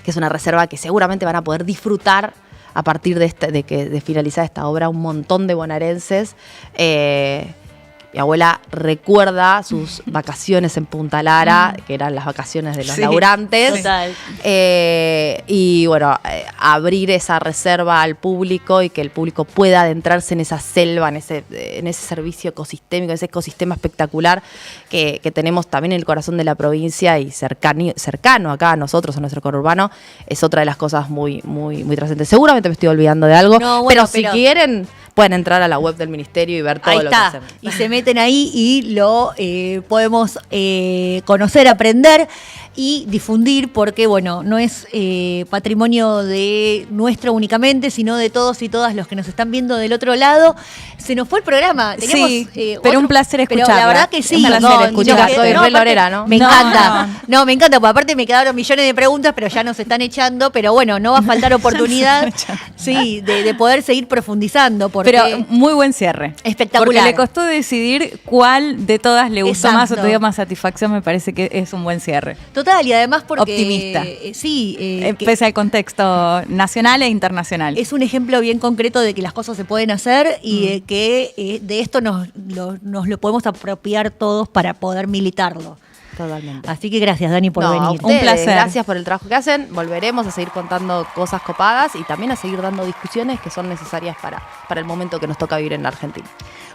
que es una reserva que seguramente van a poder disfrutar a partir de finalizar esta obra un montón de bonaerenses. Mi abuela recuerda sus vacaciones en Punta Lara, que eran las vacaciones de los laburantes. Total. Y bueno, abrir esa reserva al público y que el público pueda adentrarse en esa selva, en ese servicio ecosistémico, ese ecosistema espectacular que tenemos también en el corazón de la provincia y cercano acá a nosotros, a nuestro conurbano, es otra de las cosas muy, muy, muy trascendentes. Seguramente me estoy olvidando de algo, No, bueno, pero si quieren pueden entrar a la web del ministerio y ver todo Ahí lo que está. hacemos. Y se meten ahí y lo podemos conocer, aprender. y difundir, porque bueno, no es patrimonio de nuestro únicamente, sino de todos y todas los que nos están viendo del otro lado. Se nos fue el programa. Teníamos, sí, pero un placer escucharla. Pero la verdad que sí. Un placer escucharla. Soy re lorera, ¿no? Me encanta. No, me encanta, porque aparte me quedaron millones de preguntas, pero ya nos están echando. Pero bueno, no va a faltar oportunidad de poder seguir profundizando. Porque pero muy buen cierre. Espectacular. Porque le costó decidir cuál de todas le gustó más o te dio más satisfacción. Me parece que es un buen cierre. Total, y además porque... Optimista. Sí. Pese al contexto nacional e internacional. Es un ejemplo bien concreto de que las cosas se pueden hacer y de que de esto nos lo podemos apropiar todos para poder militarlo. Totalmente. Así que gracias, Dani, por venir. Ustedes, un placer. Gracias por el trabajo que hacen. Volveremos a seguir contando cosas copadas y también a seguir dando discusiones que son necesarias para el momento que nos toca vivir en la Argentina.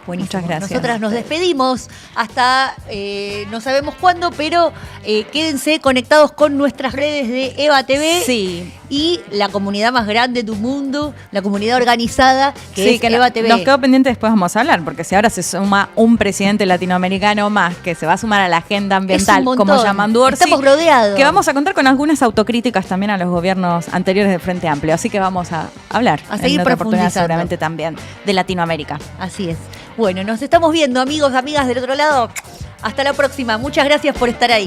Buenísimo. Muchas gracias. Nosotras nos despedimos hasta no sabemos cuándo, pero quédense conectados con nuestras redes de Eva TV. Sí. Y la comunidad más grande del mundo, la comunidad organizada, que es Eva TV. Nos quedó pendiente, después vamos a hablar, porque si ahora se suma un presidente latinoamericano más que se va a sumar a la agenda ambiental, como Yamandu Orsi, estamos rodeados. Que vamos a contar con algunas autocríticas también a los gobiernos anteriores del Frente Amplio. Así que vamos a hablar a seguir en otra oportunidad profundizando. seguramente también de Latinoamérica. Así es. Bueno, nos estamos viendo, amigos, amigas del otro lado. Hasta la próxima. Muchas gracias por estar ahí.